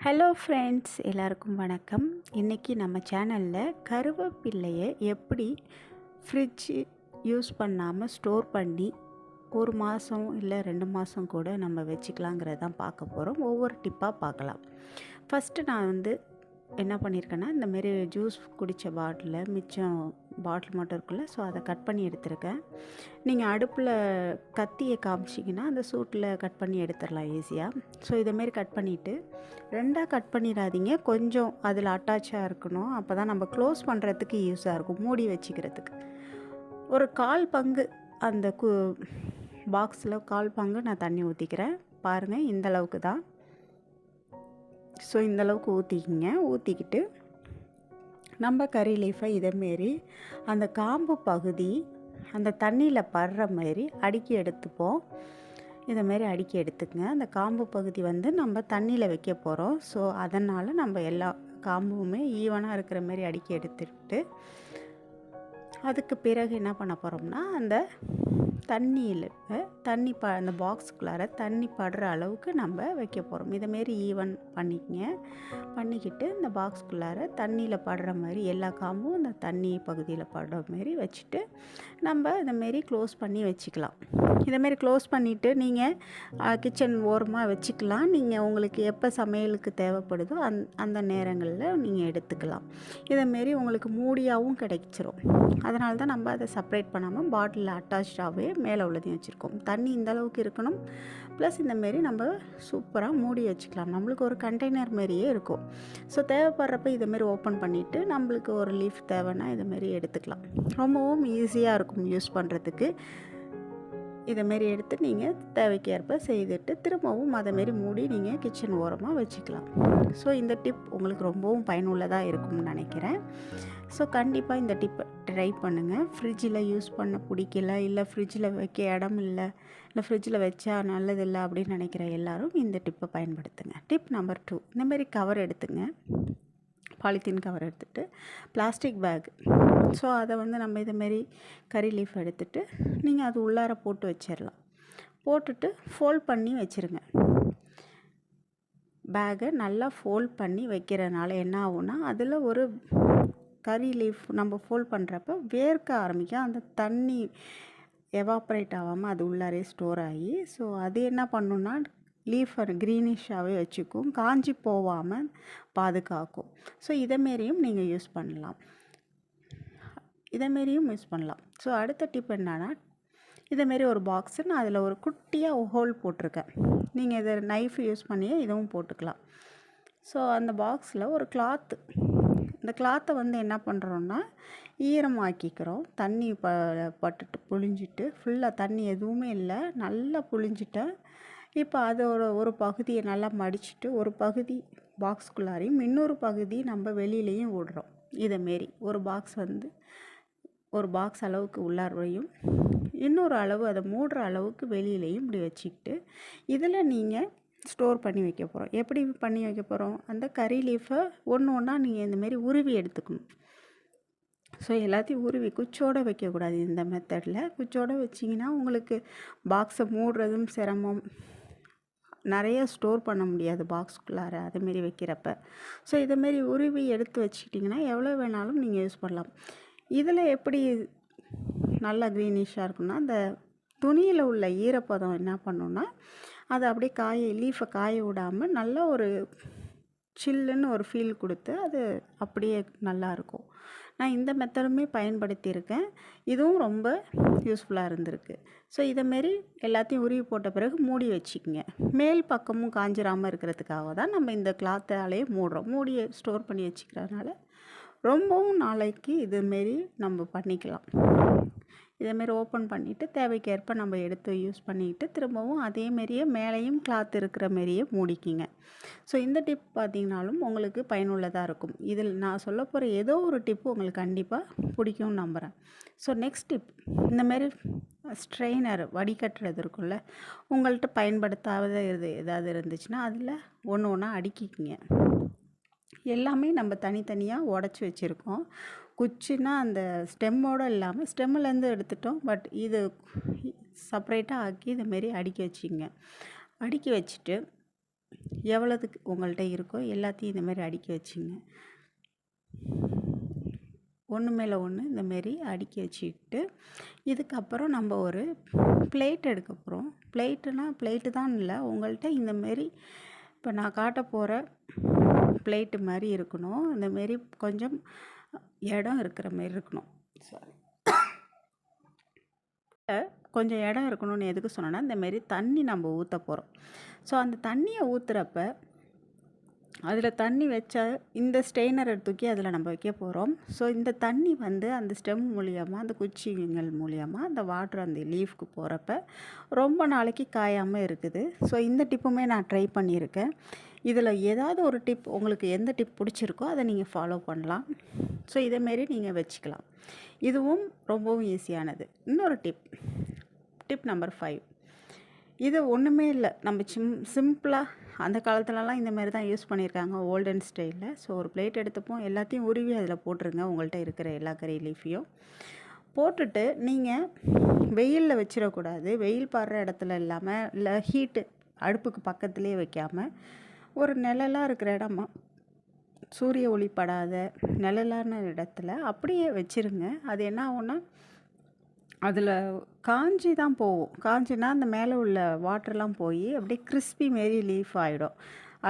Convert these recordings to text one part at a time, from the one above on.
Hello friends, எல்லாருக்கும் வணக்கம். இன்றைக்கி நம்ம சேனலில் கருவேப்பிலையை எப்படி ஃப்ரிட்ஜ் யூஸ் பண்ணாமல் ஸ்டோர் பண்ணி 1 மாதம் இல்லை 2 மாதம் கூட நம்ம வச்சுக்கலாங்கிறது தான் பார்க்க போகிறோம். ஒவ்வொரு டிப்பாக பார்க்கலாம். ஃபஸ்ட்டு நான் என்ன பண்ணியிருக்கேன்னா, இந்தமாரி ஜூஸ் குடித்த மிச்சம் பாட்டில் மட்டும் இருக்குல்ல, ஸோ அதை கட் பண்ணி எடுத்திருக்கேன். நீங்கள் அடுப்பில் கத்தியை காமிச்சிங்கன்னா அந்த சூட்டில் கட் பண்ணி எடுத்துடலாம் ஈஸியாக. ஸோ இதேமாரி கட் பண்ணிவிட்டு 2ஆக கட் பண்ணிடாதீங்க, கொஞ்சம் அதில் அட்டாச்சாக இருக்கணும். அப்போ தான் நம்ம க்ளோஸ் பண்ணுறதுக்கு யூஸாக இருக்கும், மூடி வச்சுக்கிறதுக்கு. ஒரு 1/4 பங்கு அந்த பாக்ஸில் 1/4 பங்கு நான் தண்ணி ஊற்றிக்கிறேன். பாருங்கள், இந்தளவுக்கு தான். ஸோ இந்தளவுக்கு ஊற்றிக்கிங்க. ஊற்றிக்கிட்டு நம்ம கறி லீஃபை இதேமாரி அந்த காம்பு பகுதி அந்த தண்ணியில் படுற மாதிரி அடுக்கி எடுத்துப்போம். இதேமாரி அடுக்கி எடுத்துக்கங்க. அந்த காம்பு பகுதி நம்ம தண்ணியில் வைக்க போகிறோம். ஸோ அதனால் நம்ம எல்லா காம்புமே ஈவனாக இருக்கிற மாதிரி அடுக்கி எடுத்துக்கிட்டு அதுக்கு பிறகு என்ன பண்ண போகிறோம்னா, அந்த தண்ணியில் அந்த பாக்ஸுக்குள்ளார தண்ணி படுற அளவுக்கு நம்ம வைக்க போகிறோம். இதேமாரி ஈவன் பண்ணிக்கிட்டு இந்த பாக்ஸுக்குள்ளார தண்ணியில் படுற மாதிரி எல்லா காம்பும் இந்த தண்ணி பகுதியில் படுற மாதிரி வச்சுட்டு நம்ம இந்தமாரி க்ளோஸ் பண்ணி வச்சுக்கலாம். இதேமாரி க்ளோஸ் பண்ணிவிட்டு நீங்கள் கிச்சன் ஓரமாக வச்சுக்கலாம். நீங்கள் உங்களுக்கு எப்போ சமையலுக்கு தேவைப்படுதோ அந்த நேரங்களில் நீங்கள் எடுத்துக்கலாம். இதேமாரி உங்களுக்கு மூடியாகவும் கிடைச்சிரும். அதனால தான் நம்ம அதை செப்பரேட் பண்ணாமல் பாட்டிலில் அட்டாச்சாகவே மேலே உள்ளதையும் வச்சுருக்கோம். தண்ணி இந்தளவுக்கு இருக்கணும். ப்ளஸ் இந்தமாரி நம்ம சூப்பராக மூடி வச்சுக்கலாம். நம்மளுக்கு ஒரு கண்டெய்னர் மாரியே இருக்கும். ஸோ தேவைப்படுறப்ப இதேமாரி ஓப்பன் பண்ணிவிட்டு நம்மளுக்கு ஒரு லீஃப் தேவைன்னா இதேமாரி எடுத்துக்கலாம். ரொம்பவும் ஈஸியாக இருக்கும் யூஸ் பண்ணுறதுக்கு. இதேமாரி எடுத்து நீங்கள் தேவைக்கு ஏற்ப செய்துட்டு திரும்பவும் அதேமாரி மூடி நீங்கள் கிச்சன் ஓரமாக வச்சுக்கலாம். ஸோ இந்த டிப் உங்களுக்கு ரொம்பவும் பயனுள்ளதாக இருக்கும்னு நினைக்கிறேன். ஸோ கண்டிப்பாக இந்த டிப்பை ட்ரை பண்ணுங்கள். ஃப்ரிட்ஜில் யூஸ் பண்ண பிடிக்கல, இல்லை ஃப்ரிட்ஜில் வைக்க இடம் இல்லை ஃப்ரிட்ஜில் வச்சா நல்லதில்லை அப்படின்னு நினைக்கிற எல்லோரும் இந்த டிப்பை பயன்படுத்துங்க. டிப் நம்பர் 2, இந்தமாரி கவர் எடுத்துங்க. பாலித்தீன் கவர் எடுத்துகிட்டு பிளாஸ்டிக் பேக். ஸோ அதை நம்ம இதேமாரி கறி லீஃப் எடுத்துகிட்டு நீங்கள் அது உள்ளார போட்டு வச்சிடலாம். போட்டுட்டு ஃபோல்ட் பண்ணி வச்சுருங்க. பேக்கை நல்லா ஃபோல்ட் பண்ணி வைக்கிறனால என்ன ஆகும்னா, அதில் ஒரு கறி லீஃப் நம்ம ஃபோல்ட் பண்ணுறப்ப வேர்க்க ஆரம்பிக்கும். அந்த தண்ணி எவாப்ரேட் ஆகாமல் அது உள்ளாரே ஸ்டோர் ஆகி, ஸோ அது என்ன பண்ணுன்னா லீஃபை க்ரீனிஷாகவே வச்சுக்கும், காஞ்சி போகாமல் பாதுகாக்கும். ஸோ இதேமாரியும் நீங்கள் யூஸ் பண்ணலாம். ஸோ அடுத்த டிப் என்னன்னா, இதேமாரி ஒரு பாக்ஸு நான் அதில் ஒரு குட்டியாக ஹோல் போட்டிருக்கேன். நீங்கள் இதை நைஃப் யூஸ் பண்ணியே இதுவும் போட்டுக்கலாம். ஸோ அந்த பாக்ஸில் ஒரு கிளாத்து, இந்த கிளாத்தை என்ன பண்ணுறோன்னா ஈரமாக்கிக்கிறோம். தண்ணி பட்டுட்டு புழிஞ்சிட்டு ஃபுல்லாக தண்ணி எதுவுமே இல்லை, நல்லா புழிஞ்சிட்டேன். இப்போ அதோட ஒரு பகுதியை நல்லா மடிச்சுட்டு ஒரு பகுதி பாக்ஸ்குள்ளாரையும் இன்னொரு பகுதி நம்ம வெளியிலையும் விடுறோம். இதேமாரி ஒரு பாக்ஸ் அளவுக்கு உள்ளாரையும் இன்னொரு அளவு அதை மூடுற அளவுக்கு வெளியிலையும் இப்படி வச்சுக்கிட்டு இதில் நீங்கள் ஸ்டோர் பண்ணி வைக்க போகிறோம். எப்படி பண்ணி வைக்க போகிறோம்? அந்த கறி லீஃபை ஒன்று ஒன்றா நீங்கள் இந்தமாரி உருவி எடுத்துக்கணும். ஸோ எல்லாத்தையும் உருவி குச்சோடு வைக்கக்கூடாது. இந்த மெத்தடில் குச்சோடு வச்சிங்கன்னா உங்களுக்கு பாக்ஸை மூடுறதும் சிரமம், நிறைய ஸ்டோர் பண்ண முடியாது பாக்ஸுக்குள்ளார அதேமாரி வைக்கிறப்ப. ஸோ இதேமாரி உருவி எடுத்து வச்சுக்கிட்டிங்கன்னா எவ்வளோ வேணாலும் நீங்கள் யூஸ் பண்ணலாம். இதில் எப்படி நல்லா க்ரீனிஷாக இருக்குன்னா, அந்த துணியில் உள்ள ஈரப்பதம் என்ன பண்ணுன்னா, அதை அப்படியே லீஃபை காய விடாமல் நல்லா ஒரு சில்லுன்னு ஒரு ஃபீல் கொடுத்து அது அப்படியே நல்லாயிருக்கும். நான் இந்த மெத்தடுமே பயன்படுத்தியிருக்கேன். இதுவும் ரொம்ப யூஸ்ஃபுல்லாக இருந்திருக்கு. ஸோ இதேமாரி எல்லாத்தையும் உருவி போட்ட பிறகு மூடி வச்சுக்கோங்க. மேல் பக்கமும் காஞ்சிராமல் இருக்கிறதுக்காக தான் நம்ம இந்த கிளாத்தாலே மூடுறோம். மூடியை ஸ்டோர் பண்ணி வச்சுக்கிறதுனால ரொம்பவும் நாளைக்கு இதுமாரி நம்ம பண்ணிக்கலாம். இதேமாரி ஓப்பன் பண்ணிவிட்டு தேவைக்கேற்ப நம்ம எடுத்து யூஸ் பண்ணிக்கிட்டு திரும்பவும் அதேமாரியே மேலேயும் கிளாத் இருக்கிற மாரியே மூடிக்கிங்க. ஸோ இந்த டிப் பார்த்திங்கனாலும் உங்களுக்கு பயனுள்ளதாக இருக்கும். இதில் நான் சொல்ல போகிற ஏதோ ஒரு டிப்பு உங்களுக்கு கண்டிப்பாக பிடிக்கும்னு நம்புகிறேன். ஸோ நெக்ஸ்ட் டிப், இந்தமாரி ஸ்ட்ரெயினர் வடிகட்டுறது இருக்குல்ல, உங்கள்கிட்ட பயன்படுத்தாத ஏதாவது இருந்துச்சுன்னா அதில் ஒன்று ஒன்றா அடுக்கிக்கிங்க. எல்லாமே நம்ம தனித்தனியாக உடச்சி வச்சுருக்கோம். குச்சின்னா அந்த ஸ்டெம்மோடு இல்லாமல் ஸ்டெம்முலேருந்து எடுத்துட்டோம். பட் இது செப்பரேட்டாக ஆக்கி இதேமாரி அடுக்கி வச்சுங்க. அடுக்கி வச்சுட்டு எவ்வளோதுக்கு உங்கள்கிட்ட இருக்கோ எல்லாத்தையும் இந்தமாரி அடுக்கி வச்சுங்க. ஒன்று மேலே ஒன்று இந்தமாரி அடுக்கி வச்சுக்கிட்டு, இதுக்கப்புறம் நம்ம ஒரு பிளேட் எடுக்க போகிறோம். பிளேட்டு தான் இல்லை, உங்கள்கிட்ட இந்தமாரி இப்போ நான் காட்ட போகிற பிளேட்டு மாதிரி இருக்கணும். இந்தமாரி கொஞ்சம் இடம் இருக்கிற மாரி இருக்கணும். சாரி, கொஞ்சம் இடம் இருக்கணும்னு எதுக்கு சொன்னேன்னா, இந்தமாரி தண்ணி நம்ம ஊற்ற போகிறோம். ஸோ அந்த தண்ணியை ஊற்றுறப்ப அதில் தண்ணி வச்சா இந்த ஸ்டெய்னரை தூக்கி அதில் நம்ம வைக்க போகிறோம். ஸோ இந்த தண்ணி வந்து அந்த ஸ்டெம் மூலியமாக, அந்த குச்சிங்கள் மூலியமாக அந்த வாட்டர் அந்த லீஃப்க்கு போகிறப்ப ரொம்ப நாளைக்கு காயாமல் இருக்குது. ஸோ இந்த டிப்புமே நான் ட்ரை பண்ணியிருக்கேன். இதில் ஏதாவது ஒரு டிப் உங்களுக்கு எந்த டிப் பிடிச்சிருக்கோ அதை நீங்கள் ஃபாலோ பண்ணலாம். ஸோ இதேமாரி நீங்கள் வச்சுக்கலாம். இதுவும் ரொம்பவும் ஈஸியானது. இன்னொரு டிப் நம்பர் 5. இது ஒன்றுமே இல்லை, நம்ம சிம்பிளாக அந்த காலத்துலலாம் இந்த மாதிரி தான் யூஸ் பண்ணியிருக்காங்க, ஓல்டன் ஸ்டைலில். ஸோ ஒரு பிளேட் எடுத்துப்போம், எல்லாத்தையும் உருவி அதில் போட்டுருங்க. உங்கள்கிட்ட இருக்கிற எல்லா கறி லீஃபையும் போட்டுட்டு நீங்கள் வெயிலில் வச்சிடக்கூடாது. வெயில் படுற இடத்துல இல்லாமல், இல்லை ஹீட்டு அடுப்புக்கு பக்கத்துலேயே வைக்காமல், ஒரு நிழலாக இருக்கிற இடமா, சூரிய ஒளி படாத நிழலான இடத்துல அப்படியே வச்சுருங்க. அது என்ன ஆகும்னா, அதில் காஞ்சி தான் போகும். காஞ்சினா அந்த மேலே உள்ள வாட்டர்லாம் போய் அப்படியே கிறிஸ்பி மாரி லீஃப் ஆகிடும்.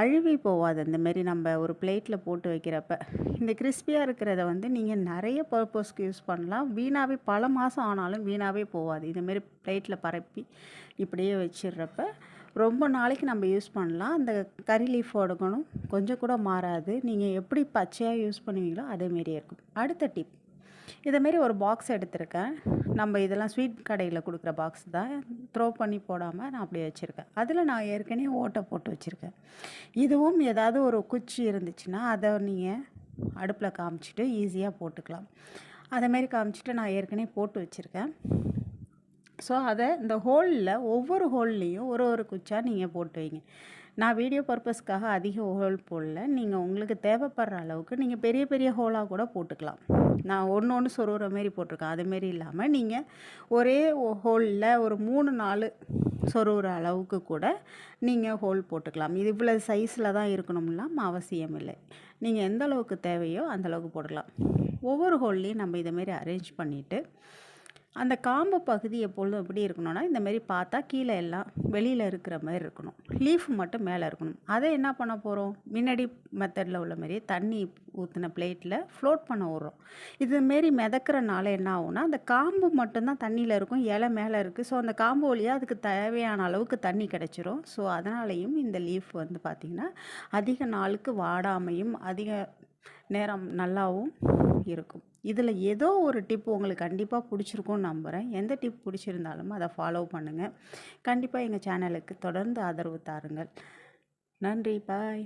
அழுவி போகாது. அந்தமாரி நம்ம ஒரு பிளேட்டில் போட்டு வைக்கிறப்ப இந்த கிறிஸ்பியாக இருக்கிறத வந்து நீங்கள் நிறைய பர்பஸ்க்கு யூஸ் பண்ணலாம். வீணாகவே பல மாதம் ஆனாலும் வீணாகவே போகாது. இதுமாரி பிளேட்டில் பரப்பி இப்படியே வச்சிடுறப்ப ரொம்ப நாளைக்கு நம்ம யூஸ் பண்ணலாம். அந்த கறி லீஃபோட குணம் கொஞ்சம் கூட மாறாது. நீங்கள் எப்படி பச்சையாக யூஸ் பண்ணுவீங்களோ அதேமாரியே இருக்கும். அடுத்த டிப், இதேமாரி ஒரு பாக்ஸ் எடுத்திருக்கேன். நம்ம இதெல்லாம் ஸ்வீட் கடையில் கொடுக்குற பாக்ஸ் தான், த்ரோ பண்ணி போடாமல் நான் அப்படியே வச்சுருக்கேன். அதில் நான் ஏற்கனவே ஓட்டை போட்டு வச்சுருக்கேன். இதுவும் ஏதாவது ஒரு குச்சி இருந்துச்சுன்னா அதை நீங்கள் அடுப்பில் காமிச்சிட்டு ஈஸியாக போட்டுக்கலாம். அதேமாரி காமிச்சிட்டு நான் ஏற்கனவே போட்டு வச்சுருக்கேன். ஸோ அதை இந்த ஹோலில் ஒவ்வொரு ஹோல்லையும் ஒரு குச்சாக நீங்கள் போட்டு வைங்க. நான் வீடியோ பர்பஸ்க்காக அதிக ஹோல் போடல. நீங்கள் உங்களுக்கு தேவைப்படுற அளவுக்கு நீங்கள் பெரிய பெரிய ஹோலாக கூட போட்டுக்கலாம். நான் ஒன்று சொருகிற மாரி போட்டிருக்கேன். அதுமாரி இல்லாமல் நீங்கள் ஒரே ஹோலில் ஒரு 3-4 சொருகிற அளவுக்கு கூட நீங்கள் ஹோல் போட்டுக்கலாம். இது இவ்வளோ சைஸில் தான் இருக்கணும்லாம் அவசியம் இல்லை. நீங்கள் எந்த அளவுக்கு தேவையோ அந்தளவுக்கு போடலாம். ஒவ்வொரு ஹோல்லையும் நம்ம இதேமாரி அரேஞ்ச் பண்ணிவிட்டு, அந்த காம்பு பகுதி எப்பொழுதும் எப்படி இருக்கணும்னா, இந்தமாரி பார்த்தா கீழே எல்லாம் வெளியில் இருக்கிற மாதிரி இருக்கணும். லீஃப் மட்டும் மேலே இருக்கணும். அதை என்ன பண்ண போகிறோம், முன்னாடி மெத்தடில் உள்ள மாதிரியே தண்ணி ஊற்றின பிளேட்டில் ஃப்ளோட் பண்ண விட்றோம். இதுமாரி மிதக்கிறனால என்ன ஆகும்னா, அந்த காம்பு மட்டும்தான் தண்ணியில் இருக்கும், இலை மேலே இருக்குது. ஸோ அந்த காம்பு வழியாக அதுக்கு தேவையான அளவுக்கு தண்ணி கிடச்சிரும். ஸோ அதனாலையும் இந்த லீஃப் வந்து பார்த்திங்கன்னா அதிக நாளுக்கு வாடாமையும் அதிக நேரம் நல்லாவும் இருக்கும். இதில் ஏதோ ஒரு டிப் உங்களுக்கு கண்டிப்பாக பிடிச்சிருக்கும்னு நம்புகிறேன். எந்த டிப் பிடிச்சிருந்தாலும் அதை ஃபாலோ பண்ணுங்கள். கண்டிப்பாக எங்கள் சேனலுக்கு தொடர்ந்து ஆதரவு தாருங்கள். நன்றி, பாய்.